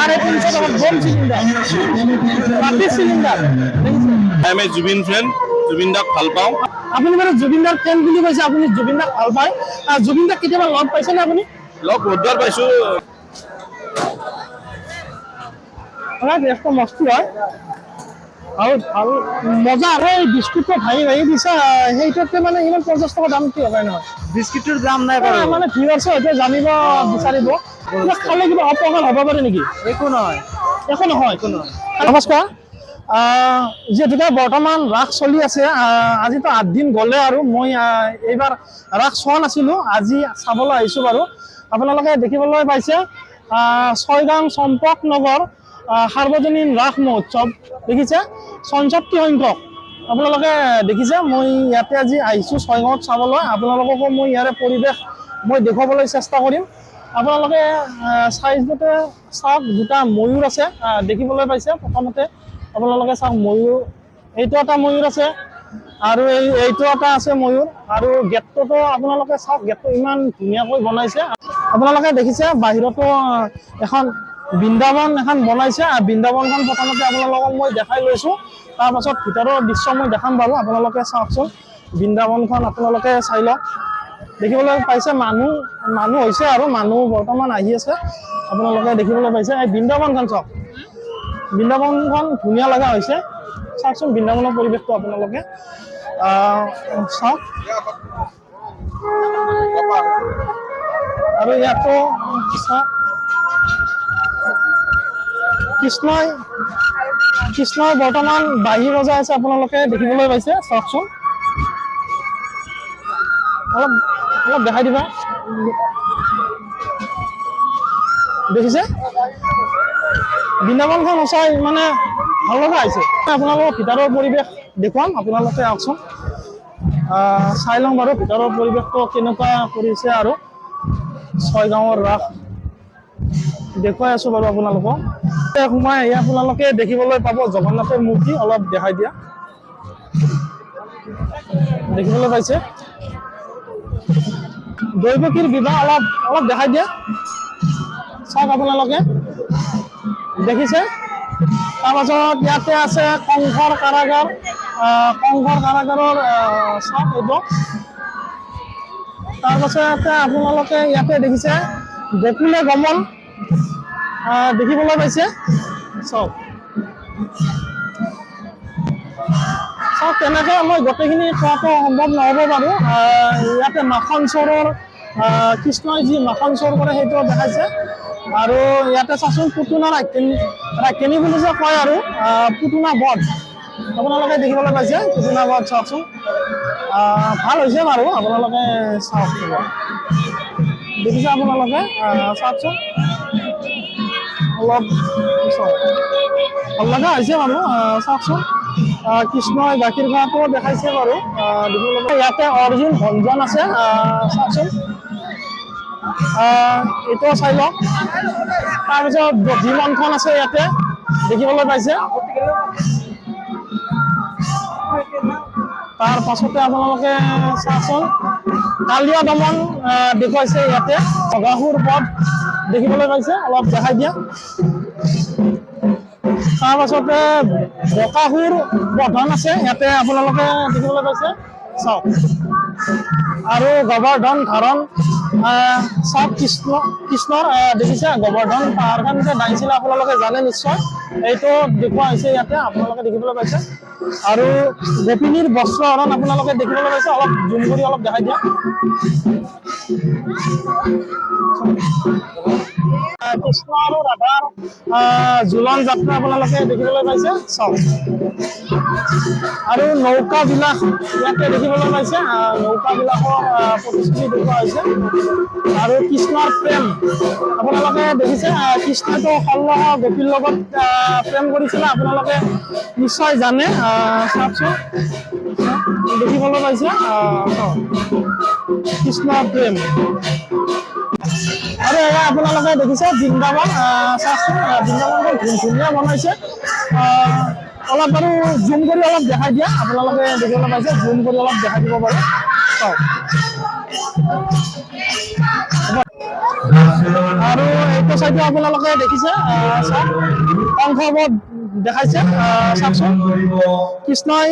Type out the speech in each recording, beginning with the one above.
350 টাকা বোম সিলিন্ডাৰ, মাটিৰ সিলিন্ডাৰ। আমি জুবিন ফ্ৰেণ্ড, জুবিন দাক ভাল পাওঁ। আপুনি মানে জুবিনদাৰ ফেন বুলি কৈছে, আপুনি জুবিনদাক ভাল পায়। জুবিনদাক কেতিয়াবা লগ পাইছেনে আপুনি? লগ বহুতবাৰ পাইছোঁ। একটা মস্তি হয় আৰু ভাল মজা। আৰু এই বিস্কুটটো ভাঙি ভাঙি দিছে, সেইটোতে মানে ইমান 50 টকা দাম কি হ'ব নহয়? বিস্কিটৰ দাম নাই বাৰু। মানে ভিউৱাৰ্ছে হয়তো জানিব বিচাৰিব, কিবা খালে কিবা অপকাৰ হ'ব পাৰে নেকি? একো নহয়, একো নহয়, একো নহয়। নমস্কাৰ। যিহেতুকে বৰ্তমান ৰাস চলি আছে, আজিতো 8 দিন গ'লে আৰু মই এইবাৰ ৰাস চোৱা নাছিলোঁ, আজি চাবলৈ আহিছোঁ বাৰু। আপোনালোকে দেখিবলৈ পাইছে ছয়গাঁও চম্পক নগৰ সাৰ্বজনীন ৰাস মহোৎসৱ দেখিছে, ৬৬ সংখ্যক আপোনালোকে দেখিছে। মই ইয়াতে আজি আহিছোঁ ছয়গাঁৱত চাবলৈ। আপোনালোককো মই ইয়াৰে পৰিৱেশ মই দেখুৱাবলৈ চেষ্টা কৰিম। আপোনালোকে চাইজতে চাওক, দুটা ময়ূৰ আছে দেখিবলৈ পাইছে। প্ৰথমতে আপোনালোকে চাওক, ময়ূৰ, এইটো এটা ময়ূৰ আছে আৰু এইটো এটা আছে ময়ূৰ। আৰু গেটটোতো আপোনালোকে চাওক, গেটটো ইমান ধুনীয়াকৈ বনাইছে। আপোনালোকে দেখিছে বাহিৰতো এখন বৃন্দাবন এখন বনাইছে। বৃন্দাবনখন প্ৰথমতে আপোনালোকক মই দেখাই লৈছোঁ, তাৰপাছত ভিতৰৰ দৃশ্য মই দেখাম বাৰু। আপোনালোকে চাওকচোন, বৃন্দাবনখন আপোনালোকে চাই লওক। দেখিবলৈ পাইছে মানুহ হৈছে আৰু মানুহ বৰ্তমান আহি আছে। আপোনালোকে দেখিবলৈ পাইছে এই বৃন্দাবনখন চাওক, বৃন্দাবনখন ধুনীয়া লগা হৈছে। চাওকচোন বৃন্দাবনৰ পৰিৱেশটো আপোনালোকে চাওক। আৰু ইয়াতো চাওক, কৃষ্ণই বৰ্তমান বাঁহী বজাই আছে, আপোনালোকে দেখিবলৈ পাইছে। চাওকচোন, অলপ দেখাই দিবা। দেখিছে বৃন্দাবনখন সঁচাই মানে ভাল লগা হৈছে। আপোনালোকৰ ভিতৰৰ পৰিৱেশ দেখুৱাম, আপোনালোকে আহকচোন, চাই লওঁ বাৰু ভিতৰৰ পৰিৱেশটো কেনেকুৱা কৰিছে। আৰু ছয়গাঁৱৰ ৰাস দেখুৱাই আছোঁ বাৰু আপোনালোকক। সোমাই আহি আপোনালোকে দেখিবলৈ পাব জগন্নাথৰ মূৰ্তি। অলপ দেখাই দিয়া, দেখিবলৈ পাইছে দৈৱকীৰ বিবাহ, অলপ দেখাই দিয়া। চাওক আপোনালোকে দেখিছে। তাৰপাছত ইয়াতে আছে কংসৰ কাৰাগাৰ, কংসৰ কাৰাগাৰৰ চাওক এইটো। তাৰপাছতে আপোনালোকে ইয়াতে দেখিছে গকুলে গমন দেখিবলৈ পাইছে। চাওক তেনেকৈ মই গোটেইখিনি চোৱাটো সম্ভৱ নহ'ব বাৰু। ইয়াতে মাখন চোৰৰ কৃষ্ণই যি মাখন চোৰ কৰে সেইটো দেখাইছে। আৰু ইয়াতে চাচোন পুতুনা ৰাক্ষিনী বুলি যে কয় আৰু পুতুনা বধ আপোনালোকে দেখিবলৈ পাইছে। পুতুনা বধ চাওকচোন, ভাল হৈছে বাৰু। আপোনালোকে চাওক, দেখিছে আপোনালোকে চাওকচোন, অলপ ভাল লগা হৈছে বাৰু। চাওকচোন কৃষ্ণই গাখীৰ খোৱাটো দেখাইছে বাৰু। ইয়াতে অৰ্জুন ভঞ্জন আছে, চাওকচোন এইটো চাই লওক। তাৰপিছত দধি মন্থন আছে ইয়াতে দেখিবলৈ পাইছে। তাৰ পাছতে আপোনালোকে চাওকচোন কালিয়া দমন দেখুৱাইছে ইয়াতে। বগাসুৰ বধ দেখিবলৈ পাইছে, অলপ দেখাই দিয়া। তাৰ পাছতে বকাসুৰ বধন আছে ইয়াতে আপোনালোকে দেখিবলৈ পাইছে। চাওক আৰু গোবৰ্ধন ধাৰণ চাওক, কৃষ্ণৰ দেখিছে গোবৰ্ধন পাহাৰখন যে দাঙিছিলে আপোনালোকে জানে নিশ্চয়, এইটো দেখুওৱা হৈছে ইয়াতে আপোনালোকে দেখিবলৈ পাইছে। আৰু গোপিনীৰ বস্ত্ৰ হৰণ আপোনালোকে দেখিবলৈ পাইছে। অলপ জুম কৰি অলপ দেখাই দিয়া। কৃষ্ণ আৰু ৰাধাৰ জোলন যাত্ৰা আপোনালোকে দেখিবলৈ পাইছে। চাওক আৰু নৌকা বিলাস ইয়াতে দেখিবলৈ পাইছে। নৌকা বিলাসৰ প্ৰতিশ্ৰুতি দেখুওৱা হৈছে। আৰু কৃষ্ণৰ প্ৰেম আপোনালোকে দেখিছে। কৃষ্ণইতো 16 গোপীৰ লগত প্ৰেম কৰিছিলে, আপোনালোকে নিশ্চয় জানে। চাওকচোন দেখিবলৈ পাইছে কৃষ্ণৰ প্ৰেম। আৰু এয়া আপোনালোকে দেখিছে বৃন্দাবন। চাওকচোন বৃন্দাবনখন ধুনীয়া বনাইছে। অলপ বাৰু জুম কৰি অলপ দেখাই দিয়া আপোনালোকে দেখিবলৈ পাইছে জুম কৰি অলপ দেখাই দিব বাৰু চাওক আৰু এইটো চাইডে আপোনালোকে দেখিছে চাওক কংসবধ দেখাইছে চাওকচোন কৃষ্ণই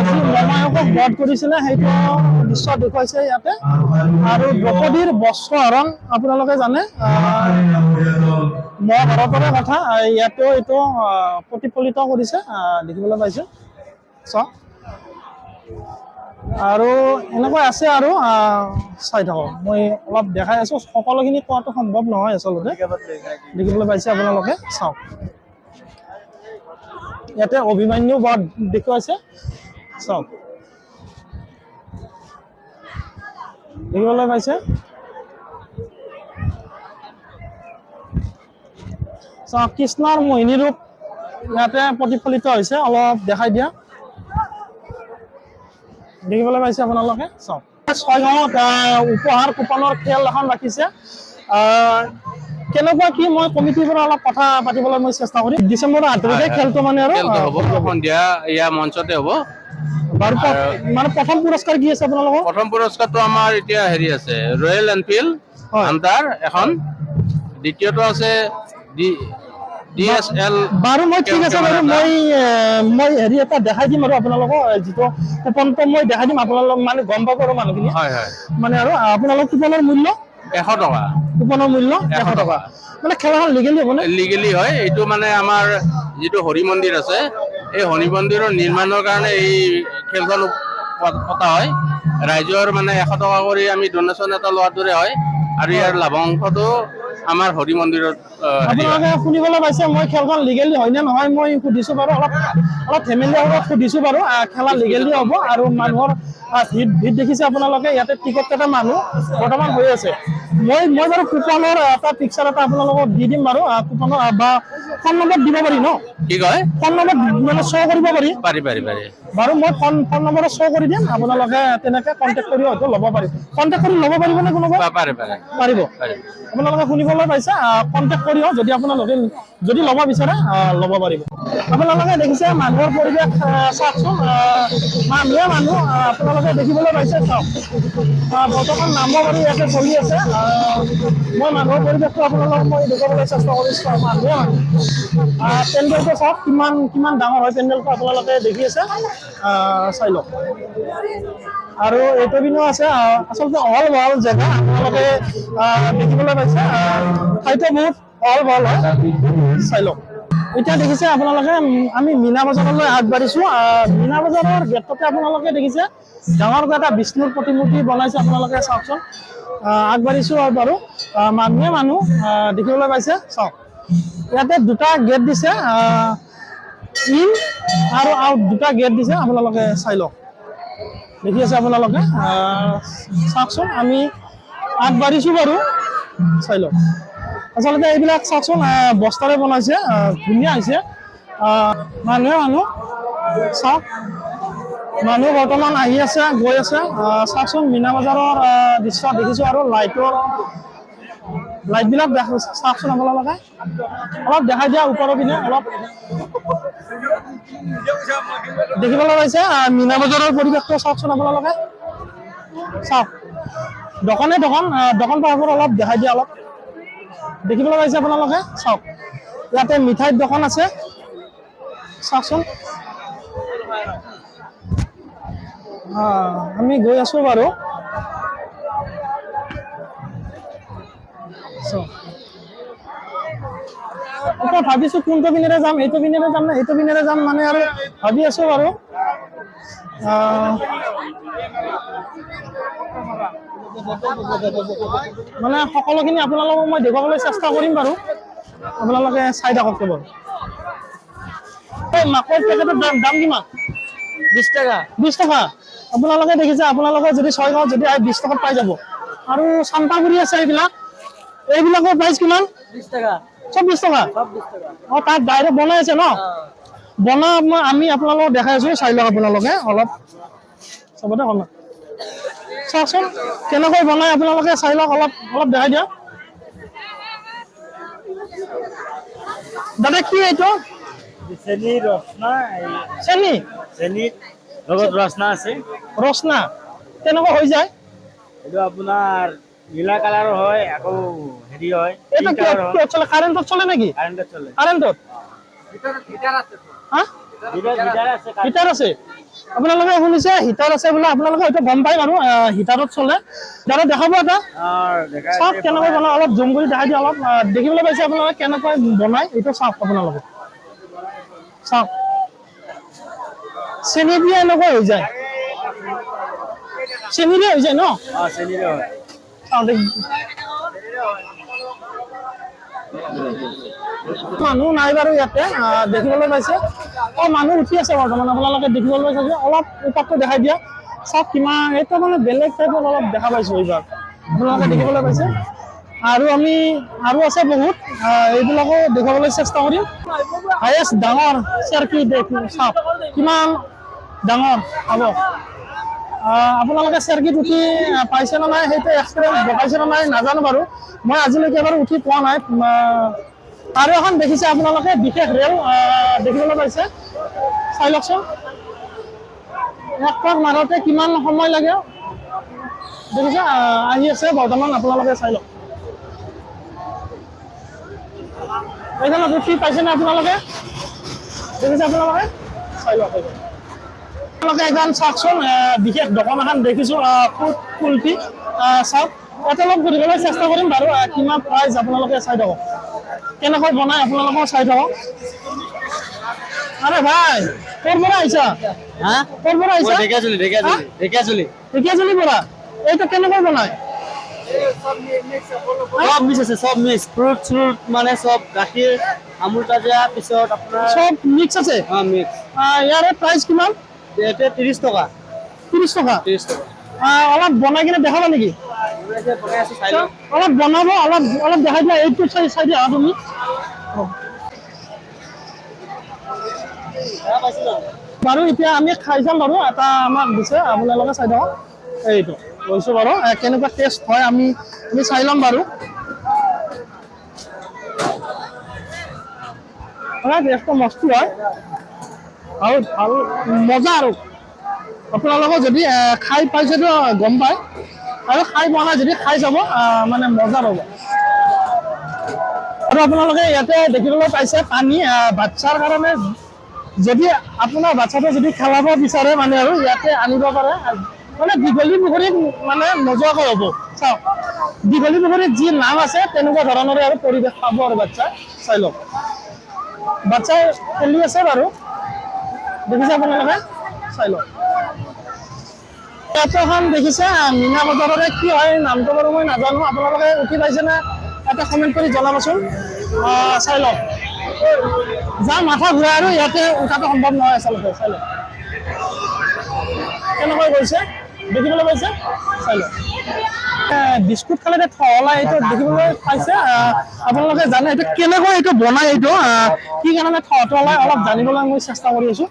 যি মমায়কক বধ কৰিছিলে সেইটো দৃশ্য দেখুৱাইছে ইয়াতে আৰু দ্ৰৌপদীৰ বস্ত্ৰহৰণ আপোনালোকে জানে মহাভাৰতৰে কথা ইয়াতো এইটো প্ৰতিফলিত কৰিছে দেখিবলৈ পাইছে চাওক আৰু এনেকৈ আছে আৰু চাই থাকক মই অলপ দেখাই আছো সকলোখিনি কোৱাটো সম্ভৱ নহয় আচলতে দেখিবলৈ পাইছে আপোনালোকে চাওক ইয়াতে অভিমন্যু বধ দেখুৱাইছে চাওক দেখিবলৈ পাইছে চাওক কৃষ্ণৰ মোহিনী ৰূপ ইয়াতে প্ৰতিফলিত হৈছে অলপ দেখাই দিয়া দেখিবলৈ পাইছে আপোনালোকে চাওক 6 গাঁৱত উপহাৰ কুপনৰ খেল এখন ৰাখিছে কেনেকুৱা কি মই কমিটিৰ পৰা অলপ কথা পাতিবলৈ মই চেষ্টা কৰিম ডিচেম্বৰৰ 8 তাৰিখে খেলটো মানে আৰু হ'ব সন্ধিয়া ইয়া মঞ্চতে হ'ব বাৰু মানে প্ৰথম পুৰস্কাৰ কি আছে আপোনালোকৰ প্ৰথম পুৰস্কাৰটো আমাৰ এতিয়া হেৰি আছে ৰয়েল এনফিল্ড হান্টাৰ এখন দ্বিতীয়টো আছে DSL বাৰু মই ঠিক আছে বাৰু মই হেৰি এটা দেখাই দিম আৰু আপোনালোকক যিটো কুপনটো মই দেখাই দিম আপোনালোক মানে গম পাব আৰু মানুহখিনি হয় হয় মানে আৰু আপোনালোক কুপনৰ মূল্য 100 টকা কুপনৰ মূল্য 100 টকা মানে খেলাখন লিগেলি হ'বনে লিগেলি হয় এইটো মানে আমাৰ যিটো হৰি মন্দিৰ আছে এই হৰি মন্দিৰৰ নিৰ্মাণৰ কাৰণে এই খেলখন পতা হয় ৰাইজৰ মানে 100 টকা কৰি আমি ডোনেশ্যন এটা লোৱাৰ দৰে হয় আৰু ইয়াৰ লাভাংশটো আমাৰ হৰি মন্দিৰত আপোনালোকে শুনিবলৈ পাইছে মই খেলখন লিগেলি হয় নে নহয় মই সুধিছো বাৰু অলপ ফেমিলি লগত সুধিছো বাৰু খেলা লিগেলি হ'ব আৰু মানুহৰ ভিৰ দেখিছে আপোনালোকে ইয়াতে টিকট কটা মানুহ বৰ্তমান হৈ আছে মই বাৰু কুপনৰ এটা পিকচাৰ এটা আপোনালোকক দি দিম বাৰু কুপনৰ বা ফোন নম্বৰ দিব পাৰি ন কি কয় ফোন নম্বৰ মানে শ্ব' কৰিব পাৰি পাৰি বাৰু মই ফোন নম্বৰ শ্ব' কৰি দিম আপোনালোকে তেনেকৈ কণ্টেক্ট কৰি হয়তো ল'ব পাৰিব কণ্টেক্ট কৰি ল'ব পাৰিবনে কোনোবাই পাৰিব আপোনালোকে শুনিবলৈ পাইছে কণ্টেক্ট কৰিও যদি আপোনালোকে যদি ল'ব বিচাৰে ল'ব পাৰিব আপোনালোকে দেখিছে মানুহৰ পৰিৱেশ চাওকচোন মানুহ আপোনালোকে দেখিবলৈ পাইছে চাওক বৰ্তমান নামবাৰী ইয়াতে চলি আছে মই মানুহৰ পৰিৱেশটো আপোনালোকক মই দেখুৱাবলৈ চেষ্টা কৰিছোঁ মানুহে পেণ্ডেলটো চাওক কিমান ডাঙৰ হয় পেণ্ডেলটো আপোনালোকে দেখি আছে চাই লওক আৰু এইটো পিনেও আছে আচলতে অহল বহল জেগা আপোনালোকে দেখিবলৈ পাইছে ঠাইটো বহুত অহল বহল হয় চাই লওক এতিয়া দেখিছে আপোনালোকে আমি মীনা বজাৰলৈ আগবাঢ়িছোঁ মীনা বজাৰৰ গেটতে আপোনালোকে দেখিছে ডাঙৰকৈ এটা বিষ্ণুৰ প্ৰতিমূৰ্তি বনাইছে আপোনালোকে চাওকচোন আগবাঢ়িছোঁ বাৰু মানুহ দেখিবলৈ পাইছে চাওক ইয়াতে দুটা গেট দিছে ইন আৰু আউট দুটা গেট দিছে আপোনালোকে চাই লওক দেখি আছে আপোনালোকে চাওকচোন আমি আগবাঢ়িছোঁ বাৰু চাই লওক আচলতে এইবিলাক চাওকচোন বস্তাৰে বনাইছে ধুনীয়া হৈছে মানুহ চাওক মানুহ বৰ্তমান আহি আছে গৈ আছে চাওকচোন মীনা বজাৰৰ দৃশ্য দেখিছোঁ আৰু লাইটবিলাক চাওকচোন আপোনালোকে অলপ দেখাই দিয়া ওপৰৰ পিনে অলপ দেখিবলৈ পাইছে মীনা বজাৰৰ পৰিৱেশটো চাওকচোন আপোনালোকে চাওক দোকান পাহাৰবোৰ অলপ দেখাই দিয়া অলপ দেখিবলৈ পাইছে আপোনালোকে চাওক ইয়াতে মিঠাইৰ দোকান আছে চাওকচোন আমি গৈ আছো বাৰু এতিয়া ভাবিছো কোনটো পিনেৰে যাম এইটো পিনেৰে যাম নে এইটো পিনেৰে যাম মানে আৰু ভাবি আছো বাৰু মানে সকলোখিনি আপোনালোকক মই দেখুৱাবলৈ চেষ্টা কৰিম বাৰু আপোনালোকে চাই থাকক বাৰু এই মাকৈ পেকেটৰ দাম কিমান 20 টকা আপোনালোকে দেখিছে আপোনালোকে যদি 6 গাঁৱত যদি 20 টকাত পাই যাব আৰু চাম্পাগুৰি আছে এইবিলাকৰ প্ৰাইচ কিমান 20 টকা সব 20 টকা তাত ডাইৰেক্ট বনাই আছে ন বনা আমি আপোনালোকক দেখাই আছো চাই লওক আপোনালোকে অলপ চবতে কম চাওকচোন কেনেকৈ বনাই আপোনালোকে চাই লওক অলপ দেখাই দিয়া দাদা কি এইটো চেনি ৰসনা চেনি চেনিত লগত ৰসনা আছে ৰসনা তেনেকুৱা হৈ যায় এইটো আপোনাৰ নীলা কালাৰৰ হয় আকৌ হেৰি হয় এইটো কিয় চলে কাৰেণ্টত চলে নেকি কাৰেণ্টত চলে কাৰেণ্টত হা গিটাৰ আছে হিটাৰ আছে আপোনালোকে শুনিছে হিটাৰ আছে বোলে আপোনালোকে হয়তো গম পাই বাৰু হিটাৰত চলে দাদা দেখাব এটা দেখা চাওক কেনেকৈ বনাই অলপ জুম কৰি দেখাই দিয়ে অলপ দেখিবলৈ পাইছে আপোনালোকে কেনেকৈ বনাই এইটো চাওক আপোনালোকে চাওক চেনি দিয়ে এনেকুৱা হৈ যায় চেনিৰে হৈ যায় ন চেনিৰে হয় চাওক মানুহ নাই বাৰু ইয়াতে দেখিবলৈ পাইছে মানুহ উঠি আছে বৰ্তমান আপোনালোকে দেখিবলৈ পাইছে যে অলপ উপাতটো দেখাই দিয়া চাওক কিমান এইটো মানে বেলেগ টাইপৰ অলপ দেখা পাইছো এইবাৰ আপোনালোকে দেখিবলৈ পাইছে আৰু আমি আৰু আছে বহুত এইবিলাকো দেখাবলৈ চেষ্টা কৰিম হায়েষ্ট ডাঙৰ চেৰকি চাওক কিমান ডাঙৰ হ'ব আপোনালোকে চেৰকিত উঠি পাইছে নে নাই সেইটো এক্সপিৰিয়েঞ্চ দেখাইছে নে নাই নাজানো বাৰু মই আজিলৈকে এবাৰ উঠি পোৱা নাই আৰু এখন দেখিছে আপোনালোকে বিশেষ ৰেল দেখিবলৈ পাইছে চাই লওকচোন এক পাক মাৰোঁতে কিমান সময় লাগে দেখিছে আহি আছে বৰ্তমান আপোনালোকে চাই লওক এইখনত উঠি পাইছেনে আপোনালোকে দেখিছে আপোনালোকে চাই লওক আপোনালোকে এখন চাওকচোন বিশেষ দোকান এখন দেখিছোঁ কুলফি চাওক এটা অলপ সুধিবলৈ চেষ্টা কৰিম বাৰু কিমান প্ৰাইচ আপোনালোকে চাই থাকক কেনেকৈ বনাই আপোনালোকেও চাই থাকক আৰে ভাই ক'ৰ পৰা আহিছা হা ক'ৰ পৰা আহিছা ঢেকীয়াজুলি পৰা এইটো কেনেকৈ বনায় সব মিক্স আছে সব মিক্স ফ্ৰুট মানে সব গাখীৰ আমুল তাজা পিছত আপোনাৰ সব মিক্স আছে মিক্স ইয়াৰে প্ৰাইচ কিমান এতিয়া 30 টকা 30 টকা অলপ বনাই কিনে দেখাবা নেকি অলপ বনাব অলপ দেখাই দিয়া এইটো চাই দিয়া তুমি বাৰু এতিয়া আমি খাই যাম বাৰু এটা আমাক দিছে আপোনালোকে চাই দিয়ক এইটো কৈছোঁ বাৰু কেনেকুৱা টেষ্ট হয় আমি চাই ল'ম বাৰু টেষ্টটো মস্তি হয় আৰু ভাল মজা আৰু আপোনালোকে যদি খাই পাইছেতো গম পায় আৰু খাই পোৱা নাই যদি খাই যাব মানে মজা পাব আৰু আপোনালোকে ইয়াতে দেখিবলৈ পাইছে পানী বাচ্ছাৰ কাৰণে যদি আপোনাৰ বাচ্ছাটো যদি খেলাব বিচাৰে মানে আৰু ইয়াতে আনিব পাৰে মানে দীঘলী পুখুৰীত মানে নোযোৱাকৈ হ'ব চাওক দীঘলী পুখুৰীত যি নাম আছে তেনেকুৱা ধৰণৰে আৰু পৰিৱেশ পাব আৰু বাচ্ছা চাই লওক বাচ্ছাই খেলি আছে বাৰু দেখিছে আপোনালোকে চাই লওক ইয়াতে এখন দেখিছে মীনা বজাৰৰে কি হয় নামটো বাৰু মই নাজানো আপোনালোকে উঠি পাইছেনে এটা কমেণ্ট কৰি জনাবচোন চাই লওক যাৰ মাথা ঘূৰাই আৰু ইয়াতে উঠাটো সম্ভৱ নহয় আচলতে চাই লওক কেনেকৈ গৈছে দেখিবলৈ পাইছে চাই লওক বিস্কুট খালে থহলা এইটো দেখিবলৈ পাইছে আপোনালোকে জানে এইটো কেনেকৈ এইটো বনাই এইটো কি কাৰণে থহলাই অলপ জানিবলৈ মই চেষ্টা কৰি আছো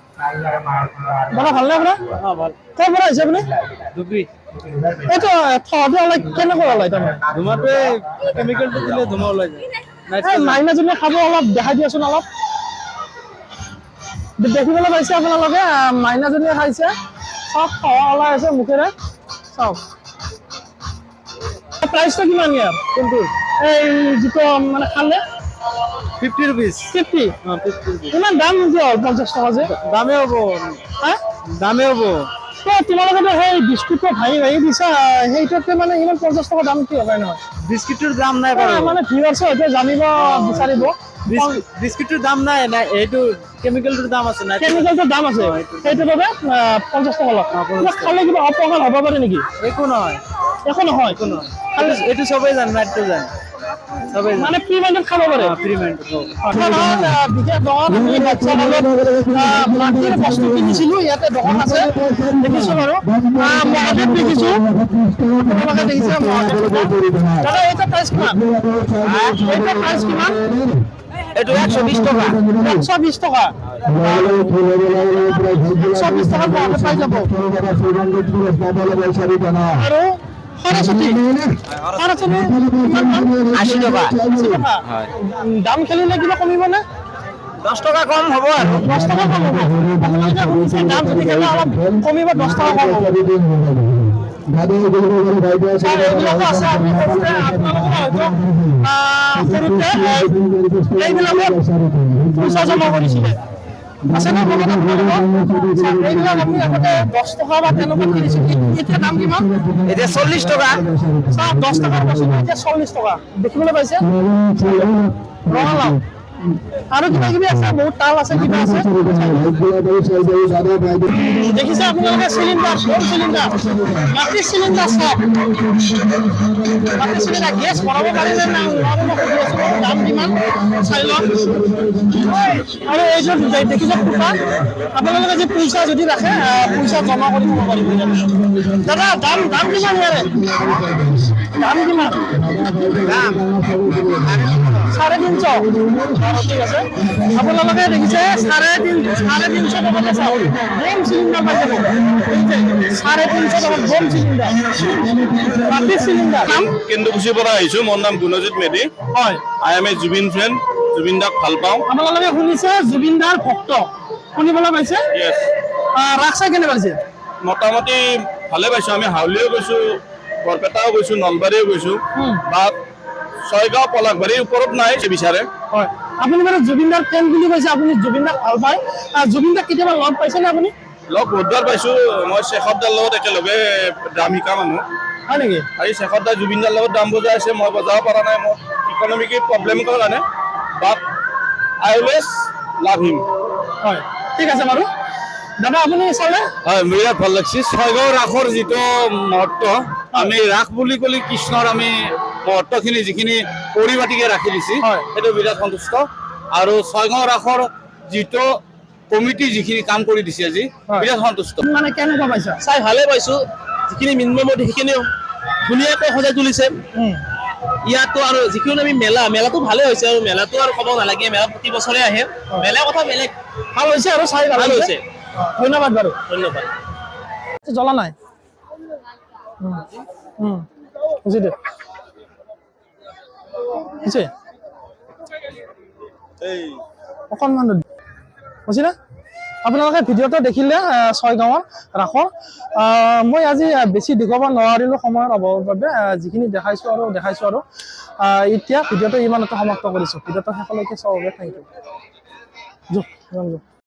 দাদা ভালনে আপোনাৰ ক'ৰ পৰা আহিছে আপুনি এইটো থহটো অলপ কেনেকৈ ওলাই তাৰমানে ধুমাটোৱে কেমিকেলটো দিলে ধুমা ওলাই যায় মাইনাজনীয়ে খাব অলপ দেখাই দিয়াচোন অলপ দেখিবলৈ পাইছে আপোনালোকে মাইনাজনীয়ে খাইছে চব থহ ওলাই আছে মুখেৰে চাওক প্ৰাইচটো কিমান ইয়াৰ কোনটো এই যিটো মানে খালে 50 rupees 50 ইমান দাম কিয় হ'ল 50 টকা যে দামে হ'ব দামে হ'ব তো তোমালোকে সেই বিস্কুটটো ভাঙি দিছা সেইটোতে মানে ইমান 50 টকা দাম কি হয় নহয় বিস্কুটৰ দাম নাই বাৰু মানে ভিউৱাৰ্ছে হয়তো জানিব বিচাৰিব বিস্কুটৰ দাম নাই এইটো কেমিকেলটোৰ দাম আছে নাই কেমিকেলটোৰ দাম আছে সেইটো বাবে 50 টকা লয় খালে কিবা অপকাৰ হ'ব পাৰে নেকি একো নহয় খালে এইটো সবেই জানে নাইটটো জানে সবেই মানে ফ্ৰী মাইণ্ডত খাব পাৰে ফ্ৰী মাইণ্ড বিশেষ দোকান আমি বাচ্ছা মাটিৰ বস্তু কিনিছিলোঁ ইয়াতে দোকান আছে দেখিছোঁ বাৰু মহাদেৱ দেখিছোঁ আপোনালোকে দেখিছে মহাদেৱ দাদা এইটো প্ৰাইচ কিমান এইটো প্ৰাইচ কিমান এইটো 120 টকা 120 টকা 120 টকা পাই যাব আৰু সৰস্বতী কিমান দাম 80 টকা দাম খেলিলে কিবা কমিবনে 10 টকা কম হ'ব আৰু 10 টকা কম হ'ব আপোনালোকে শুনিছে দাম যদি কেনে অলপ কমিব 10 টকা কম হ'ব এইবিলাকো আছে আমি সৰুতে আপোনালোকৰ হয়তো সৰুতে এইবিলাকত পইচা জমা কৰিছিলে আছে না মনত এইবিলাক আমি আগতে 10 টকা বা তেনেকুৱা কিনিছিল এতিয়া দাম কিমান এতিয়া 40 টকা 10 টকাৰ বস্তু এতিয়া 40 টকা দেখিবলৈ পাইছে ৰঙালাও আৰু কিবা কিবি আছে বহুত তাল আছে কিবা আছে দেখিছে আপোনালোকে চিলিণ্ডাৰ ফ'ৰ চিলিণ্ডাৰ মাটিৰ চিলিণ্ডাৰ চাওক মাটিৰ চিলিণ্ডাৰ গেছ ভৰাব পাৰিলে না নোৱাৰো মই সুধি আছোঁ দাম কিমান চাই লওক আৰু এইযোৰ দেখিছে ফুটা আপোনালোকে যে পইচা যদি ৰাখে পইচা জমা কৰি থ'ব পাৰিব দাদা দাম কিমান ইয়াৰে দাম কিমান দাম 350 ঠিক আছে আপোনালোকে দেখিছে 350 টকাতে চাওক বম চিলিণ্ডাৰ পাই যাব 350 টকা বম চিলিণ্ডাৰ মাটিৰ চিলিণ্ডাৰ নাম কেন্দুকুছিৰ পৰা আহিছোঁ মোৰ নাম গুণজিত মেধি হয় I M A Zubeen friend Zubeen দাক ভাল পাওঁ আপোনালোকে শুনিছে জুবিন দাৰ ভক্ত শুনিবলৈ পাইছে য়েছ ৰাস চাই কেনে পাইছে মোটামুটি ভালে পাইছোঁ আমি হাউলিও গৈছোঁ বৰপেটাও গৈছোঁ নলবাৰীও গৈছোঁ বা ছয়গাঁও পলাশবাৰীৰ ওপৰত নাই বিচাৰে হয় আপুনি মানে জুবিন দাৰ ফেন বুলি কৈছে আপুনি জুবিন দাক ভাল পায় জুবিন দাক কেতিয়াবা লগ পাইছেনে আপুনি লগ বহুতবাৰ পাইছোঁ মই শেখৰদাৰ লগত একেলগে ড্ৰাম শিকা মানুহ হয় নেকি আজি শেখৰদাৰ জুবিন দাৰ লগত ড্ৰাম বজাই আছে মই বজাব পৰা নাই মোৰ ইকনমিক প্ৰব্লেমৰ কাৰণে বাট আই অলৱেজ লাভ হিম হয় ঠিক আছে বাৰু দাদা আপুনি চালে হয় বিৰাট ভাল লাগছে ছয়গাঁও ৰাসৰ যিটো মহত্ব আমি ৰাস বুলি ক'লে কৃষ্ণৰ আমি মহত্বখিনি যিখিনি পৰিপাটিকে ৰাখি দিছে হয়। সেইটো বিৰাট সন্তুষ্ট আৰু ছয়গাঁও ৰাসৰ যিটো কমিটি যিখিনি কাম কৰি দিছে আজি হয়। বিৰাট সন্তুষ্ট মানে কেনেকুৱা পাইছা চাই ভালে পাইছো যিখিনি মিনিমাম সেইখিনি ধুনীয়াকৈ সজাই তুলিছে ইয়াতো আৰু যিখিনি আমি মেলাটো ভালে হৈছে আৰু মেলাটো আৰু ক'ব নালাগে মেলা প্ৰতি বছৰে আহে মেলাৰ কথা বেলেগ ভাল হৈছে আৰু চাই ভাল ভাল হৈছে হৈছে ধন্যবাদ বাৰু ধন্যবাদ জ্বলা নাই বুজি দে বুজি অকণমান বুজিলে আপোনালোকে ভিডিঅ'টো দেখিলে ছয়গাঁৱৰ ৰাসৰ মই আজি বেছি দেখুৱাব নোৱাৰিলোঁ সময়ৰ অভাৱৰ বাবে যিখিনি দেখাইছোঁ আৰু এতিয়া ভিডিঅ'টো ইমানতে সমাপ্ত কৰিছোঁ ভিডিঅ'টো শেষলৈকে চাব বাবে থেংক ইউ